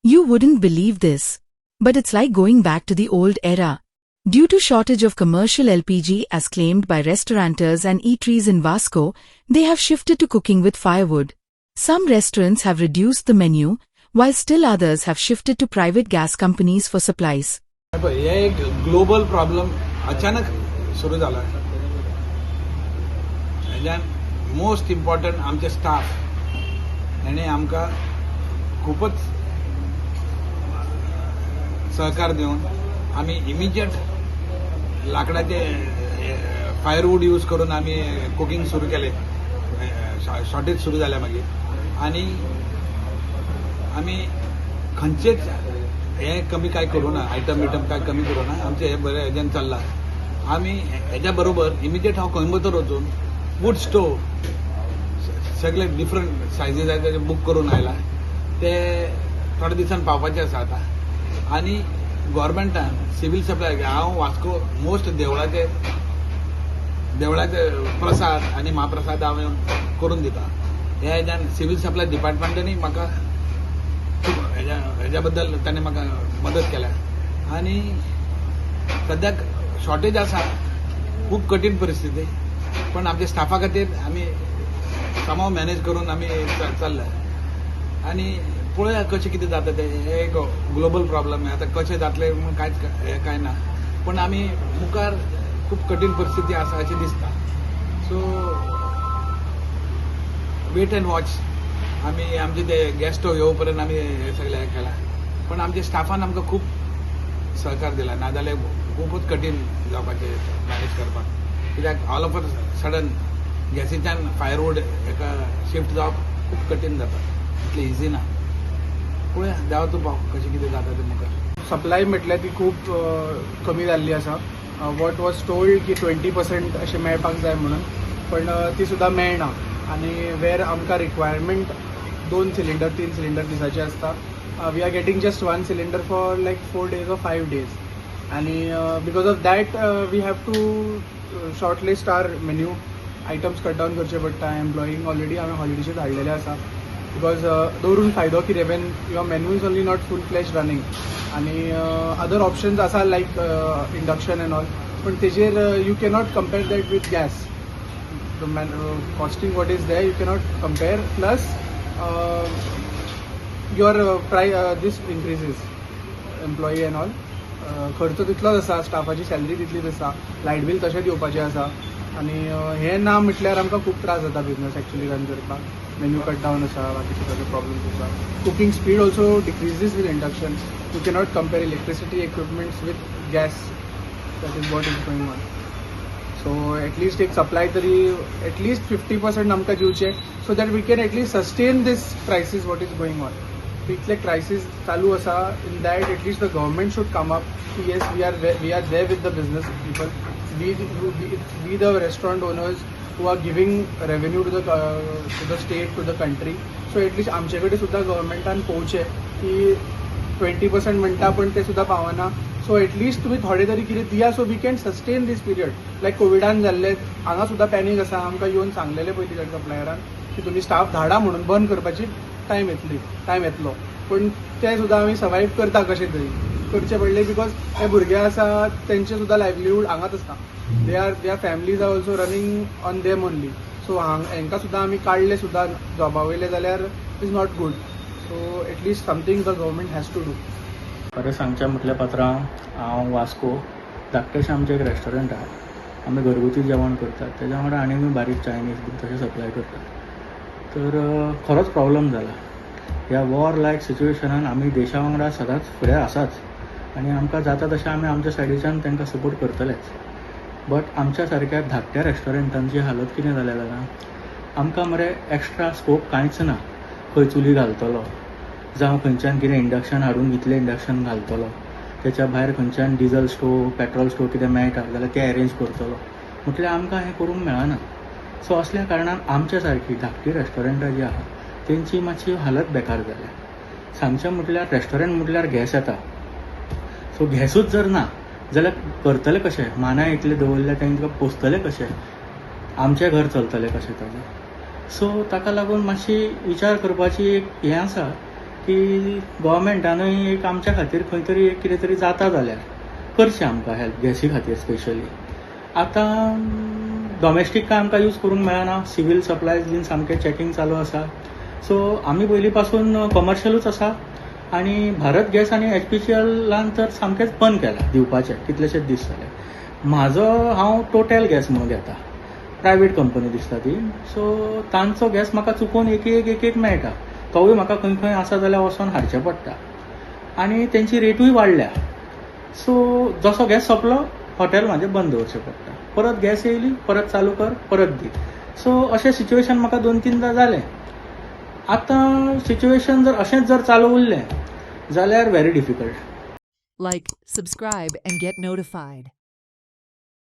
You wouldn't believe this, but it's like going back to the old era. Due to shortage of commercial LPG as claimed by restaurateurs and eateries in Vasco, they have shifted to cooking with firewood. Some restaurants have reduced the menu, while still others have shifted to private gas companies for supplies. हे एक global problem अचानक सुरू झाला. Most important आमचे staff याने आमकां खूपच सहकार देऊन आम्ही इमिजिएट लाकडाचे फायरवूड यूज करून आम्ही कुकिंग सुरू केले. शॉर्टेज सुरू झाल्या मागीर आणि आम्ही खंयचेच हे कमी काय करू ना, आयटम काय कमी करू ना. आमचे हे बरे हेज्यान चल्ला. आम्ही हेज्या बरोबर इमिजिएट हांव कोयंबतूर वचून वूड स्टोव सगळे डिफरंट सायझीस आहेत ते बूक करून आयला. ते थोड्या दिसान पावपाचे आसा आता. आणि गव्हर्मेंटान सिव्हिल सप्लाय हांव वास्को मोस्ट देवळाचे प्रसाद आणि महाप्रसाद हांव करून दिता. ह्या हेज्यान सिव्हिल सप्लाय डिपार्टमेंटांनी म्हाका खूब हेज्या बद्दल ताणें म्हाका मदत केल्या. आणि सद्याक शॉर्टेज आसा, खूब कठीण परिस्थिती, पण आमच्या स्टाफा खातीर आमी समाव मॅनेज करून आमी चल्ल्या. आणि पळोवया कशें कितें जाता तें. हे एक ग्लोबल प्रॉब्लेम आहे. आता कशें जातलें म्हणून कांय ना, पण आमी मुखार खूब कठीण परिस्थिती आसा अशें दिसता. So wait and watch. आमी आमचे ते गॅस स्टोव येवं पर्यंत आमी हे सगळें हें केलां. पण आमच्या स्टाफान आमकां खूब सहकार दिला. नाजाल्यार खूबच कठीण जावपाचें मॅनेज करपाक. कित्याक ऑल ऑफ अ सडन गॅसीच्यान फायरवूड हेका शिफ्ट जावप खूब कठीण जाता. इतलें इझी ना. पळोवया देवा तूं पाव कशें कितें जाता तें मुखार. सप्लाय म्हटल्यार ती खूब कमी जाल्ली आसा. वॉट वॉज टोल्ड की 20% अशें मेळपाक जाय म्हणून, पण ती सुद्दां मेळना. आनी वेर आमकां रिक्वायरमेंट 2 सिलिंडर 3 सिलिंडर दिसाचे आसता. We are getting just 1 cylinder for like 4 days or 5 days. आनी because of that we have to shortlist our menu. Items cut down करचे पडटा. एम्प्लॉईंग ऑलरेडी हांवें हॉलिडेजीस हाडलेले आसा. बिकॉज दवरून फायदो कितें when your menu is only not full flash running. आनी other options आसा लायक इंडक्शन एंड ऑल, पण तेजेर you cannot compare that with gas. Costing what is there you cannot compare. Plus your this increases employee and all. खर्च तितलोच आसा. स्टाफाची salary तितलीच आसा. Light bill तशेंच येवपाचें आसा. आनी हें ना म्हटल्यार आमकां खूब त्रास जाता बिजनस एक्चुली रन करपाक. मेन्यू कट डावन आसा, बाकीचे सगळे प्रॉब्लम्स आसा. Cooking speed also decreases with induction. You cannot compare electricity equipments with gas. That is what is going on. So at least एक सप्लाय तरी एटलीस्ट 50% आमकां दिवचे, so that we can at least sustain this crisis what is going on. इतले crisis चालू आसा. In that at least the government should come up की yes we are there with the business people. We the restaurant owners who are giving revenue to the state, to the country. So at least आमचे कडेन सुद्दां गव्हर्मेंटान पोवचे की 20% म्हणटा पण ते सुद्दां पावना. सो एटलीस्ट तुमी थोडे तरी कितें दिया, so we can sustain this period. Like कोविडान जाल्ले हांगा सुद्दां पॅनीक आसा. आमकां येवन सांगलेले पयलीं त्या सप्लायरान की तुमी स्टाफ धाडा म्हणून, बंद करपाची टायम येतलो. पण ते सुद्दां आमी सर्वायव करता कशें तरी. करचे पडले बिकॉज हे भुरगे आसा तेंचे सुद्दां लायवलीहूड हांगाच आसता. They are families are also running on them only. So हांकां सुद्दां आमी काडले सुद्दां जॉबा वयले जाल्यार is not good. So at least something the government has to do. खरें सांगचें म्हटल्या पात्रांव, हांव वास्को धाकटेशें आमचें एक रेस्टॉरंट आहा. आमी घरगुती जेवण करतात. तेज्या वांगडा आनी बारीक चायनीज बी तशें सप्लाय करतात. तर खरोच प्रॉब्लम जाला. ह्या वॉर लायक सिच्युएशनान आमी देशा वांगडा सदांच फुडें आसाच. आनी आमकां जाता तशें आमी आमच्या सायडीच्यान तांकां सपोर्ट करतलेच. बट आमच्या सारक्या धाकट्या रेस्टॉरंटांची हालत कितें जाल्या जाणा, आमकां मरे एक्स्ट्रा स्कोप कांयच ना. खंय चुली घालतलो, जावं खंयच्यान कितें इंडक्शन हाडून इतलें इंडक्शन घालतलो. तेच्या भायर खंयच्यान डिझल स्टोव, पेट्रोल स्टोव कितें मेळटा जाल्यार ते अरेंज करतलो म्हटल्यार आमकां हें करूंक मेळना. सो असल्या कारणान आमच्या सारकी धाकटी रेस्टॉरंटां जीं आहा तेंची मातशी हालत बेकार जाल्या. सांगचें म्हटल्यार रेस्टॉरंट म्हटल्यार गॅस येता. सो गॅसूच जर ना जाल्यार करतले कशें? मानाय इतले दवरले तांकां पोसतले कशें? आमचें घर चलतलें कशें ताजें? सो ताका लागून मातशी विचार करपाची एक हें आसा की गोवोरमेंटानूय एक आमच्या खातीर खंय तरी एक कितें तरी जाता जाल्यार करचें आमकां हेल्प गॅसी खातीर स्पेशली. आतां डॉमेस्टीक काय आमकां यूज करूंक मेळना, सिवील सप्लायज बीन सामकें चॅकींग चालू आसा. सो आमी पयलीं पासून कमर्शियलूच आसा आनी भारत गॅस आनी HPCLान तर सामकेंच बंद केलां दिवपाचें कितलेशेच दीस जाले. हांव टोटल गॅस म्हणून घेता, प्रायवेट कंपनी दिसता ती. सो तांचो गॅस म्हाका चुकून एक मेळटा, तोवूय म्हाका खंय खंय आसा जाल्यार वचोन हाडचें पडटा आनी तेंची रेटूय वाडल्या. सो जसो गॅस सोंपलो हॉटेल म्हाजें बंद दवरचें पडटा, परत गॅस येयली परत चालू कर परत दी. सो अशें सिच्युएशन म्हाका 2-3दां जालें. आतां सिच्युएशन जर अशेंच जर चालू उरलें जाल्यार very difficult. Like, subscribe, and get notified.